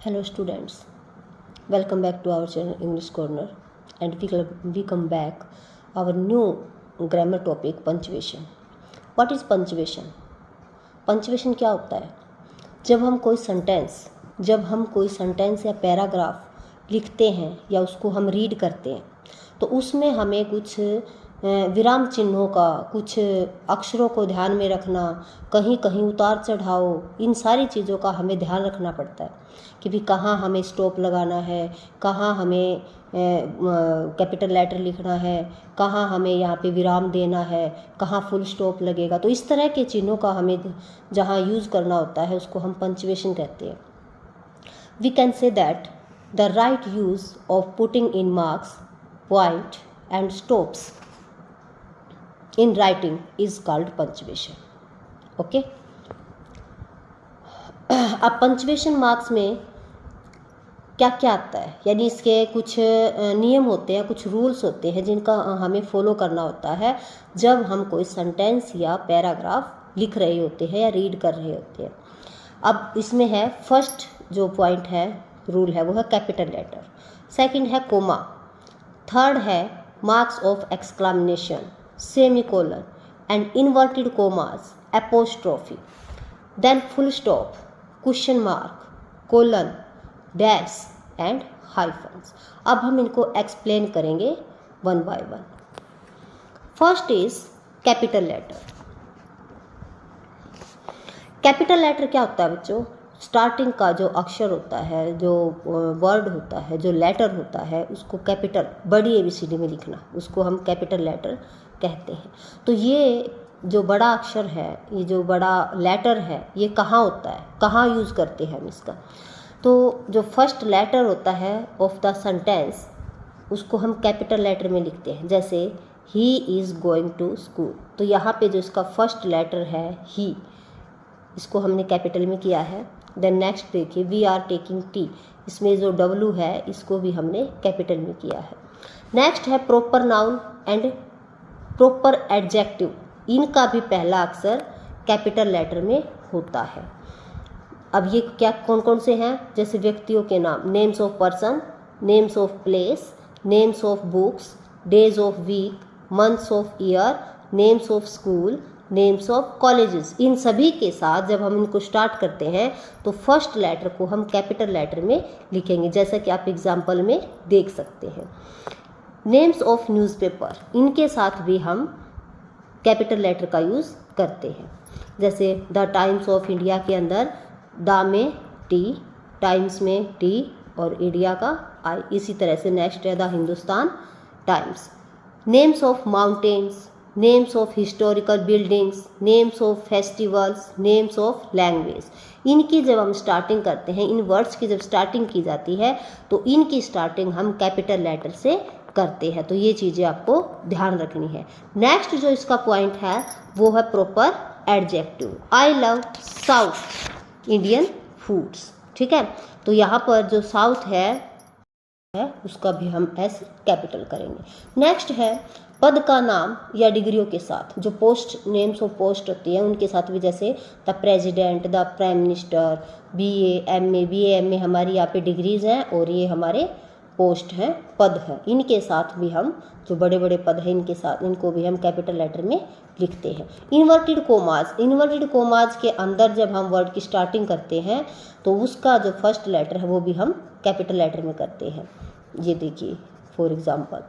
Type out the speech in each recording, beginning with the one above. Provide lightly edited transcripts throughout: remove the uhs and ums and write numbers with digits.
Hello students, welcome back to our channel English Corner and we come back our new grammar topic punctuation. What is punctuation? Punctuation क्या होता है? जब हम कोई sentence या paragraph लिखते हैं या उसको हम रीड करते हैं तो उसमें हमें कुछ विराम चिन्हों का, कुछ अक्षरों को ध्यान में रखना, कहीं कहीं उतार चढ़ाव, इन सारी चीज़ों का हमें ध्यान रखना पड़ता है कि भी कहाँ हमें स्टॉप लगाना है, कहाँ हमें कैपिटल लेटर लिखना है, कहाँ हमें यहाँ पे विराम देना है, कहाँ फुल स्टॉप लगेगा। तो इस तरह के चिन्हों का हमें जहाँ यूज़ करना होता है उसको हम पंक्चुएशन कहते हैं। We can say that the right use of putting in marks, point and stops in writing is called punctuation. Okay अब पंक्चुएशन मार्क्स में क्या क्या आता है, यानी इसके कुछ नियम होते हैं, कुछ रूल्स होते हैं जिनका हमें फॉलो करना होता है जब हम कोई सेंटेंस या पैराग्राफ लिख रहे होते हैं या रीड कर रहे होते हैं। अब इसमें है फर्स्ट जो पॉइंट है, रूल है, वो है कैपिटल लेटर। सेकंड है कोमा। थर्ड है marks of exclamation, semicolon and inverted commas, apostrophe, then full stop, question mark, colon, dash and hyphens. अब हम इनको एक्सप्लेन करेंगे one by one. First is capital letter. Capital letter क्या होता है बच्चों? स्टार्टिंग का जो अक्षर होता है, जो वर्ड होता है, जो लेटर होता है, उसको कैपिटल बड़ी ABCD में लिखना, उसको हम कैपिटल लेटर कहते हैं। तो ये जो बड़ा अक्षर है, ये जो बड़ा लेटर है, ये कहाँ होता है, कहाँ यूज़ करते हैं हम इसका? तो जो फर्स्ट लेटर होता है ऑफ द सेंटेंस उसको हम कैपिटल लेटर में लिखते हैं। जैसे he is going to school, तो यहाँ पे जो इसका फर्स्ट लेटर है ही, इसको हमने कैपिटल में किया है। देन नेक्स्ट देखिए वी आर टेकिंग टी, इसमें जो W है इसको भी हमने कैपिटल में किया है। नेक्स्ट है proper noun and proper adjective, इनका भी पहला अक्षर कैपिटल लेटर में होता है। अब ये क्या कौन कौन से हैं? जैसे व्यक्तियों के नाम, names of person, names of place, names of books, days of week, months of year, names of school, names of colleges, इन सभी के साथ जब हम इनको स्टार्ट करते हैं तो फर्स्ट लेटर को हम कैपिटल लेटर में लिखेंगे, जैसा कि आप एग्जाम्पल में देख सकते हैं। नेम्स ऑफ न्यूज़पेपर, इनके साथ भी हम कैपिटल लेटर का यूज़ करते हैं। जैसे द टाइम्स ऑफ इंडिया के अंदर द में टी, टाइम्स में टी और इंडिया का आई। इसी तरह से नेक्स्ट है the Hindustan times. Names of mountains, names of historical buildings, names of festivals, names of language, इनकी जब हम स्टार्टिंग करते हैं, इन वर्ड्स की जब स्टार्टिंग की जाती है तो इनकी स्टार्टिंग हम कैपिटल लेटर से करते हैं। तो ये चीज़ें आपको ध्यान रखनी है। नेक्स्ट जो इसका पॉइंट है वो है proper adjective. I love south Indian foods, ठीक है। तो यहाँ पर जो साउथ है उसका भी हम एस कैपिटल करेंगे। नेक्स्ट है पद का नाम या डिग्रियों के साथ, जो पोस्ट, नेम्स ऑफ पोस्ट होती है उनके साथ भी, जैसे the president, the prime minister, BA, MA, BA, MA हमारी यहाँ पे डिग्रीज हैं और ये हमारे पोस्ट हैं, पद हैं। इनके साथ भी हम जो बड़े बड़े पद हैं इनके साथ, इनको भी हम कैपिटल लेटर में लिखते हैं। इन्वर्टेड कोमाज, इन्वर्टेड कोमाज के अंदर जब हम वर्ड की स्टार्टिंग करते हैं तो उसका जो फर्स्ट लेटर है वो भी हम कैपिटल लेटर में करते हैं। ये देखिए फॉर एग्जांपल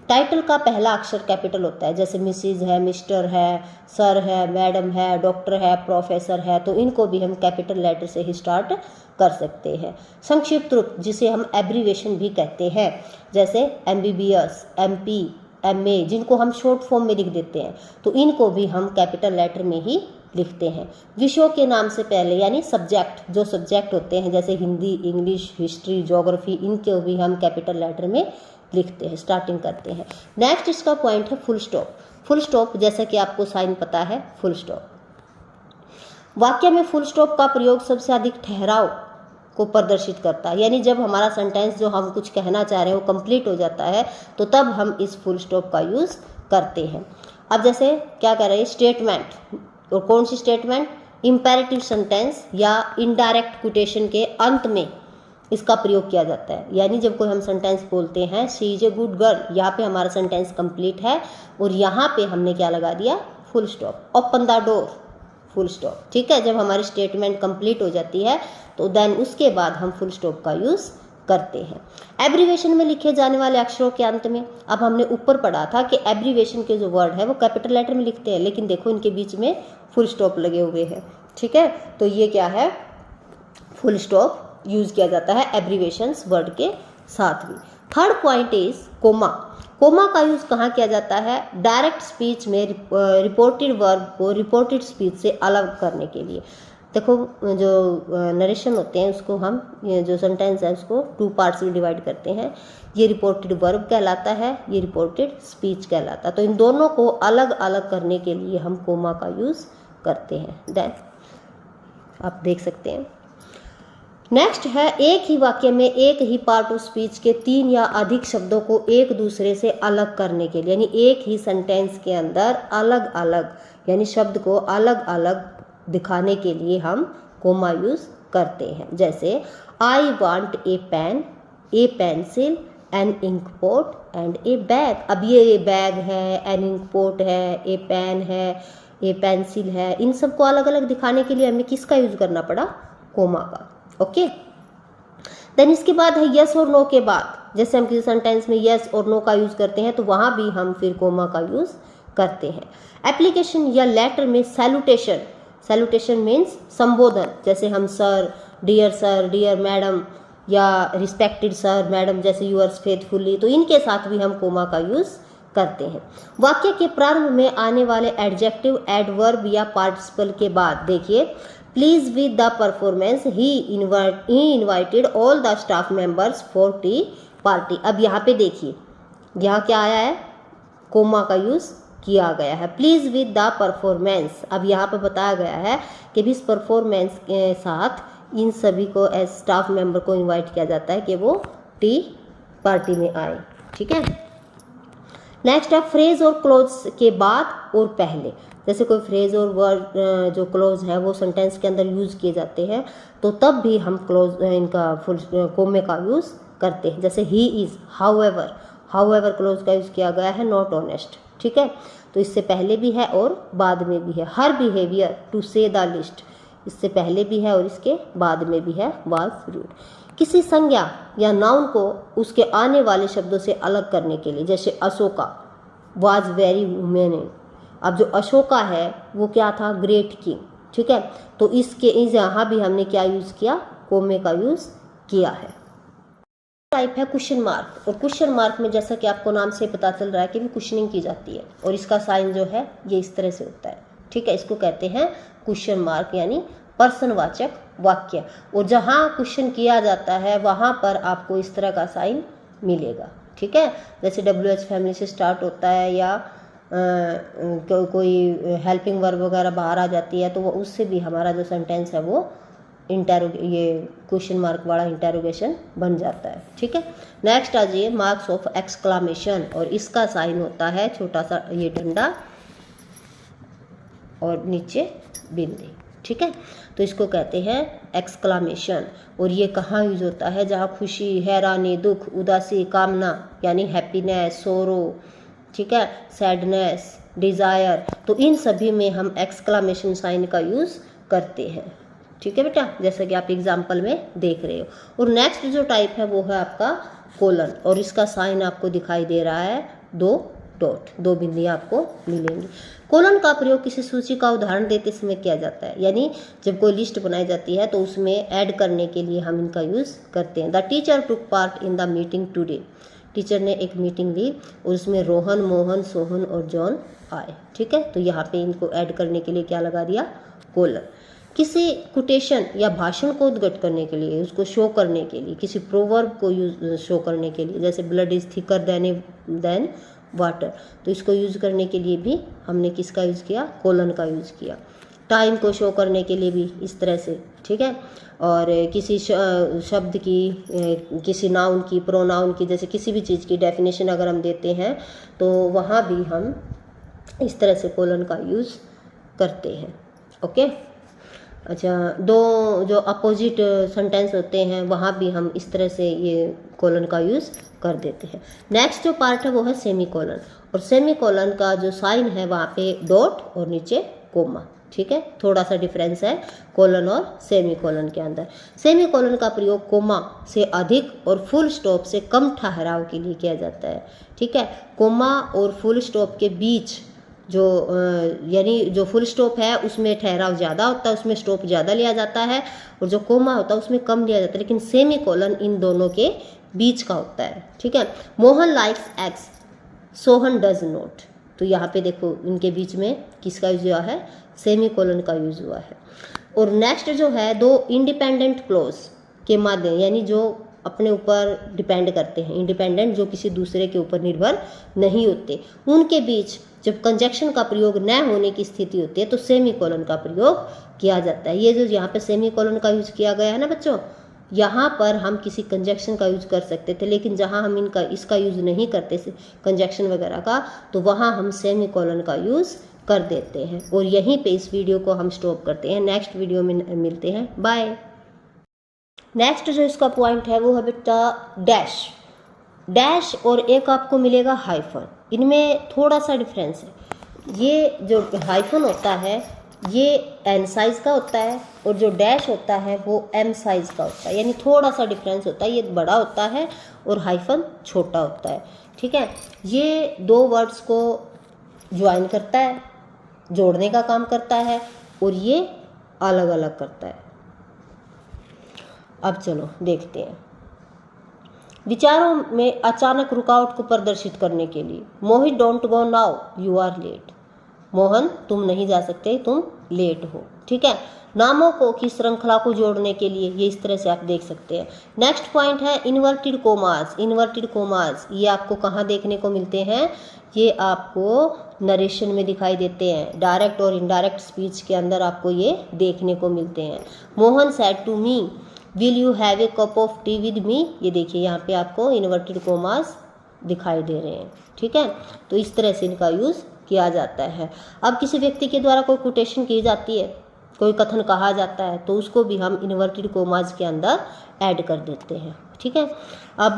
टाइटल का पहला अक्षर कैपिटल होता है, जैसे मिसिज है, मिस्टर है, सर है, मैडम है, डॉक्टर है, प्रोफेसर है, तो इनको भी हम कैपिटल लेटर से ही स्टार्ट कर सकते हैं। संक्षिप्त रूप जिसे हम एब्रीवेशन भी कहते हैं, जैसे MBBS, MP, MA, जिनको हम शॉर्ट फॉर्म में लिख देते हैं, तो इनको भी हम कैपिटल लेटर में ही लिखते हैं। विषयों के नाम से पहले यानी सब्जेक्ट, जो सब्जेक्ट होते हैं जैसे हिंदी, इंग्लिश, हिस्ट्री, ज्योग्राफी, इनको भी हम कैपिटल लेटर में लिखते हैं, स्टार्टिंग करते हैं। नेक्स्ट इसका पॉइंट है फुल स्टॉप। फुल स्टॉप जैसा कि आपको साइन पता है, फुल स्टॉप। वाक्य में फुल स्टॉप का प्रयोग सबसे अधिक ठहराव को प्रदर्शित करता है, यानी जब हमारा सेंटेंस जो हम कुछ कहना चाह रहे हैं वो कंप्लीट हो जाता है तो तब हम इस फुल स्टॉप का यूज़ करते हैं। अब जैसे क्या कर रहे हैं, स्टेटमेंट, और कौन सी स्टेटमेंट? इंपेरेटिव सेंटेंस या इनडायरेक्ट कोटेशन के अंत में इसका प्रयोग किया जाता है। यानी जब कोई हम सेंटेंस बोलते हैं she is a good girl, यहाँ पे हमारा सेंटेंस कंप्लीट है और यहाँ पे हमने क्या लगा दिया, full stop. Open the door, full stop. ठीक है, जब हमारी स्टेटमेंट कंप्लीट हो जाती है तो देन उसके बाद हम फुल स्टॉप का यूज़ करते हैं। एब्रीवेशन में लिखे जाने वाले अक्षरों के अंत में, अब हमने ऊपर पढ़ा था कि एब्रीवेशन के जो वर्ड है वो कैपिटल लेटर में लिखते हैं, लेकिन देखो इनके बीच में फुल स्टॉप लगे हुए हैं। ठीक है, तो ये क्या है, फुल स्टॉप यूज किया जाता है एब्रीवेशंस वर्ड के साथ भी। Third point is comma. Comma का यूज कहाँ किया जाता है, डायरेक्ट स्पीच में रिपोर्टेड वर्ब को रिपोर्टेड स्पीच से अलग करने के लिए। देखो जो नरेशन होते हैं उसको हम, ये जो सेंटेंस है उसको 2 पार्ट्स में डिवाइड करते हैं। ये रिपोर्टेड वर्ब कहलाता है, ये रिपोर्टेड स्पीच कहलाता है। तो इन दोनों को अलग अलग करने के लिए हम कोमा का यूज़ करते हैं। देन आप देख सकते हैं। नेक्स्ट है, एक ही वाक्य में एक ही पार्ट ऑफ स्पीच के 3 या अधिक शब्दों को एक दूसरे से अलग करने के लिए, यानी एक ही सेंटेंस के अंदर अलग अलग यानी शब्द को अलग अलग दिखाने के लिए हम कोमा यूज करते हैं। जैसे I want a pen, a pencil, an ink pot and a bag. अब ये बैग है, एन इंक पोट है, ए पेन है, ए पेंसिल है, इन सबको अलग अलग दिखाने के लिए हमें किसका यूज करना पड़ा, कोमा का। ओके, देन इसके बाद है यस और नो के बाद। जैसे हम किसी सेंटेंस में यस और नो का यूज करते हैं तो वहां भी हम फिर कोमा का यूज करते हैं। एप्लीकेशन या लेटर में सैल्यूटेशन, सैल्यूटेशन मीन्स संबोधन, जैसे हम सर, डियर मैडम या रिस्पेक्टेड सर मैडम, जैसे यूअर्स फेथफुली, तो इनके साथ भी हम कोमा का यूज करते हैं। वाक्य के प्रारंभ में आने वाले एडजेक्टिव, एडवर्ब या पार्टिसिपल के बाद देखिए, please with the performance he invited all the staff members for T party. अब यहाँ पे देखिए, यहाँ क्या आया है, कोमा का यूज किया गया है, प्लीज विद द परफॉर्मेंस। अब यहाँ पर बताया गया है कि इस परफॉर्मेंस के साथ इन सभी को एज स्टाफ मेंबर को इनवाइट किया जाता है कि वो टी पार्टी में आए। ठीक है, नेक्स्ट है फ्रेज और क्लोज के बाद और पहले। जैसे कोई फ्रेज और वर्ड जो क्लोज है वो सेंटेंस के अंदर यूज किए जाते हैं तो तब भी हम क्लोज इनका फुल कोमे का यूज करते हैं। जैसे he is, however, however close का यूज किया गया है, नॉट ऑनेस्ट। ठीक है, तो इससे पहले भी है और बाद में भी है। हर बिहेवियर, टू से द लिस्ट, इससे पहले भी है और इसके बाद में भी है, वाज रूड। किसी संज्ञा या नाउन को उसके आने वाले शब्दों से अलग करने के लिए, जैसे अशोका, वाज वेरी वुमेनिंग। अब जो अशोका है वो क्या था, ग्रेट किंग। ठीक है, तो इसके यहाँ भी हमने क्या यूज़ किया, कोमे का यूज़ किया है। टाइप है क्वेश्चन मार्क, और क्वेश्चन मार्क में जैसा कि आपको नाम से पता चल रहा है कि भी क्वेश्चनिंग की जाती है और इसका साइन जो है ये इस तरह से होता है। ठीक है, इसको कहते हैं क्वेश्चन मार्क, यानी प्रश्नवाचक वाक्य। और जहाँ क्वेश्चन किया जाता है वहाँ पर आपको इस तरह का साइन मिलेगा। ठीक है, जैसे WH फैमिली से स्टार्ट होता है या कोई हेल्पिंग वर्ब वगैरह बाहर आ जाती है तो वो उससे भी हमारा जो सेंटेंस है वो ये क्वेश्चन मार्क वाला इंटेरोगेशन बन जाता है। ठीक है, नेक्स्ट आ जाइए मार्क्स ऑफ एक्सक्लामेशन, और इसका साइन होता है छोटा सा ये डंडा और नीचे बिंदी। ठीक है, तो इसको कहते हैं एक्सक्लामेशन। और ये कहाँ यूज होता है, जहाँ खुशी, हैरानी, दुख, उदासी, कामना यानी हैप्पीनेस, सोरो, ठीक है, सैडनेस, डिज़ायर, तो इन सभी में हम एक्सक्लामेशन साइन का यूज़ करते हैं। ठीक है बेटा, जैसे कि आप एग्जाम्पल में देख रहे हो। और नेक्स्ट जो टाइप है वो है आपका कोलन, और इसका साइन आपको दिखाई दे रहा है 2 डॉट, 2 बिंदियाँ आपको मिलेंगी। कोलन का प्रयोग किसी सूची का उदाहरण देते समय किया जाता है, यानी जब कोई लिस्ट बनाई जाती है तो उसमें ऐड करने के लिए हम इनका यूज़ करते हैं। The teacher took part in the meeting today, teacher ने एक मीटिंग ली और उसमें रोहन, मोहन, सोहन और जॉन आए। ठीक है, तो यहाँ पे इनको ऐड करने के लिए क्या लगा दिया, कोलन। किसी कोटेशन या भाषण को उद्घट करने के लिए, उसको शो करने के लिए, किसी प्रोवर्ब को यूज शो करने के लिए, जैसे blood is thicker than water, तो इसको यूज करने के लिए भी हमने किसका यूज किया, कोलन का यूज किया। टाइम को शो करने के लिए भी इस तरह से। ठीक है, और किसी शब्द की, किसी नाउन की, प्रोनाउन की, जैसे किसी भी चीज़ की डेफिनेशन अगर हम देते हैं तो वहाँ भी हम इस तरह से कोलन का यूज़ करते हैं। ओके, अच्छा, दो जो अपोजिट सेंटेंस होते हैं वहाँ भी हम इस तरह से ये कोलन का यूज़ कर देते हैं। नेक्स्ट जो पार्ट है वो है सेमी कोलन, और सेमी कोलन का जो साइन है वहाँ पे डॉट और नीचे कोमा। ठीक है, थोड़ा सा डिफरेंस है कोलन और सेमी कोलन के अंदर। सेमी कोलन का प्रयोग कोमा से अधिक और फुल स्टॉप से कम ठहराव के लिए किया जाता है। ठीक है, कोमा और फुल स्टॉप के बीच जो यानी जो फुल स्टॉप है उसमें ठहराव ज़्यादा होता है, उसमें स्टॉप ज़्यादा लिया जाता है, और जो कोमा होता है उसमें कम लिया जाता है, लेकिन सेमी कोलन इन दोनों के बीच का होता है। ठीक है, Mohan likes eggs, Sohan does not. तो यहाँ पे देखो इनके बीच में किसका यूज हुआ है, सेमी कोलन का यूज हुआ है। और नेक्स्ट जो है दो इंडिपेंडेंट क्लोज के माध्यम, यानी जो अपने ऊपर डिपेंड करते हैं, इंडिपेंडेंट जो किसी दूसरे के ऊपर निर्भर नहीं होते, उनके बीच जब कंजक्शन का प्रयोग न होने की स्थिति होती है तो सेमी कोलन का प्रयोग किया जाता है। ये जो यहाँ पे सेमी कोलन का यूज किया गया है ना बच्चों, यहाँ पर हम किसी कंजक्शन का यूज कर सकते थे, लेकिन जहाँ हम इसका यूज नहीं करते कंजक्शन वगैरह का, तो वहाँ हम सेमी कोलन का यूज कर देते हैं। और यहीं पे इस वीडियो को हम स्टॉप करते हैं, नेक्स्ट वीडियो में मिलते हैं, बाय। नेक्स्ट जो इसका पॉइंट है वो है बेटा डैश। डैश और एक आपको मिलेगा हाइफन, इनमें थोड़ा सा डिफरेंस है। ये जो हाइफन होता है ये एन साइज का होता है, और जो डैश होता है वो एम साइज का होता है, यानी थोड़ा सा डिफरेंस होता है। ये बड़ा होता है और हाइफन छोटा होता है। ठीक है, ये दो वर्ड्स को ज्वाइन करता है, जोड़ने का काम करता है, और ये अलग अलग करता है। अब चलो देखते हैं। विचारों में अचानक रुकावट को प्रदर्शित करने के लिए, Mohit don't go now you are late. Mohan तुम नहीं जा सकते, तुम लेट हो। ठीक है, नामों को की श्रृंखला को जोड़ने के लिए ये इस तरह से आप देख सकते हैं। नेक्स्ट पॉइंट है इन्वर्टेड कोमास। इन्वर्टेड कोमास ये आपको कहाँ देखने को मिलते हैं, ये आपको नरेशन में दिखाई देते हैं, डायरेक्ट और इनडायरेक्ट स्पीच के अंदर आपको ये देखने को मिलते हैं। Mohan said to me will you have a cup of tea with me. ये देखिए यहाँ पे आपको इन्वर्टेड कोमास दिखाई दे रहे हैं। ठीक है, तो इस तरह से इनका यूज़ किया जाता है। अब किसी व्यक्ति के द्वारा कोई कोटेशन की जाती है, कोई कथन कहा जाता है, तो उसको भी हम इन्वर्टेड कोमास के अंदर ऐड कर देते हैं। ठीक है, अब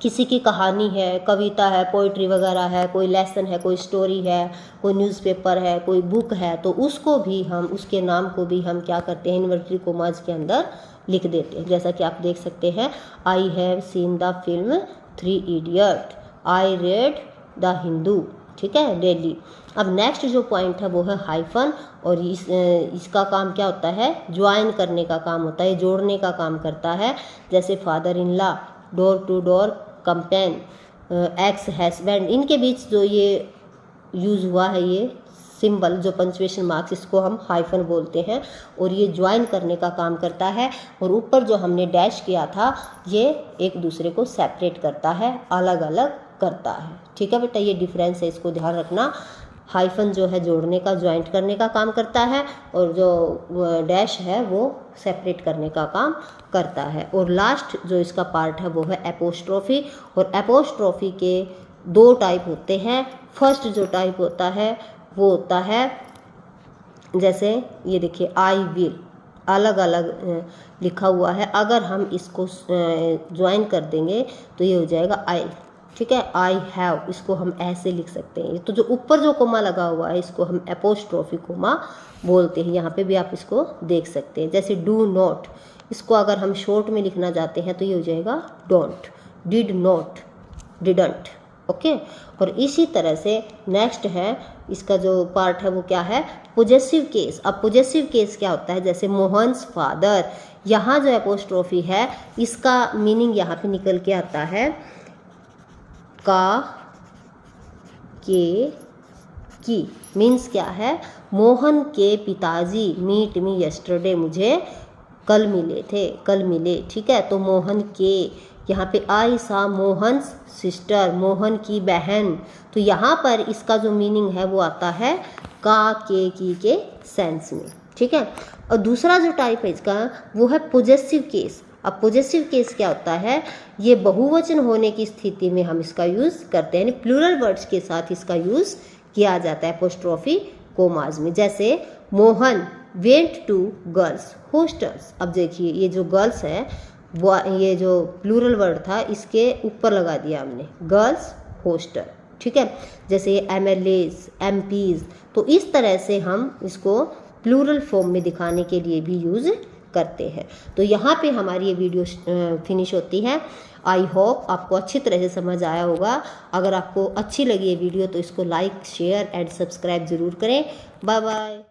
किसी की कहानी है, कविता है, पोइट्री वगैरह है, कोई लेसन है, कोई स्टोरी है, कोई न्यूज़पेपर है, कोई बुक है, तो उसको भी हम, उसके नाम को भी हम क्या करते हैं, इन्वर्टेड कोमास के अंदर लिख देते हैं। जैसा कि आप देख सकते हैं, I have seen the film 3 idiot, I read the Hindu. ठीक है, डेली। अब नेक्स्ट जो पॉइंट है वो है हाइफन, और इसका काम क्या होता है, ज्वाइन करने का काम होता है, जोड़ने का काम करता है। जैसे father in law, door to door campaign, ex husband, इनके बीच जो ये यूज़ हुआ है, ये सिंबल जो पंचुएशन मार्क्स, इसको हम हाइफन बोलते हैं, और ये ज्वाइन करने का काम करता है। और ऊपर जो हमने डैश किया था ये एक दूसरे को सेपरेट करता है, अलग अलग करता है। ठीक है बेटा, ये डिफरेंस है, इसको ध्यान रखना। हाइफन जो है जोड़ने का, ज्वाइंट करने का काम करता है, और जो डैश है वो सेपरेट करने का काम करता है। और लास्ट जो इसका पार्ट है वो है एपोस्ट्रोफी, और एपोस्ट्रोफी के दो टाइप होते हैं। फर्स्ट जो टाइप होता है वो होता है, जैसे ये देखिए आई विल, अलग अलग लिखा हुआ है, अगर हम इसको ज्वाइन कर देंगे तो ये हो जाएगा आई। ठीक है, आई हैव, इसको हम ऐसे लिख सकते हैं। तो जो ऊपर जो कोमा लगा हुआ है इसको हम एपोस्ट्रोफी कोमा बोलते हैं। यहाँ पे भी आप इसको देख सकते हैं। जैसे डू नॉट, इसको अगर हम शॉर्ट में लिखना चाहते हैं तो ये हो जाएगा don't, did not, didn't. Okay, और इसी तरह से नेक्स्ट है इसका जो पार्ट है वो क्या है, पोजेसिव केस। अब पोजेसिव केस क्या होता है, जैसे मोहन्स फादर, यहाँ जो एपोस्ट्रोफी है इसका मीनिंग यहाँ पे निकल के आता है का, के, की। मीन्स क्या है, मोहन के पिताजी मीट मी यस्टरडे, मुझे कल मिले थे, कल मिले। ठीक है, तो मोहन के, यहाँ पे आई सा मोहन्स सिस्टर, मोहन की बहन, तो यहाँ पर इसका जो मीनिंग है वो आता है का, के, की के सेंस में। ठीक है, और दूसरा जो टाइप है इसका वो है पोजेसिव केस। अब पोजेसिव केस क्या होता है, ये बहुवचन होने की स्थिति में हम इसका यूज़ करते हैं, यानी प्लूरल वर्ड्स के साथ इसका यूज़ किया जाता है एपोस्ट्रोफी कोमास में। जैसे Mohan went to girls hostels. अब देखिए ये जो गर्ल्स है वो ये जो प्लूरल वर्ड था इसके ऊपर लगा दिया हमने गर्ल्स हॉस्टल, ठीक है। जैसे MLAs MPs, तो इस तरह से हम इसको प्लूरल फॉर्म में दिखाने के लिए भी यूज़ करते हैं। तो यहाँ पे हमारी ये वीडियो फिनिश होती है। आई होप आपको अच्छी तरह से समझ आया होगा। अगर आपको अच्छी लगी ये वीडियो तो इसको लाइक शेयर एंड सब्सक्राइब ज़रूर करें। Bye bye.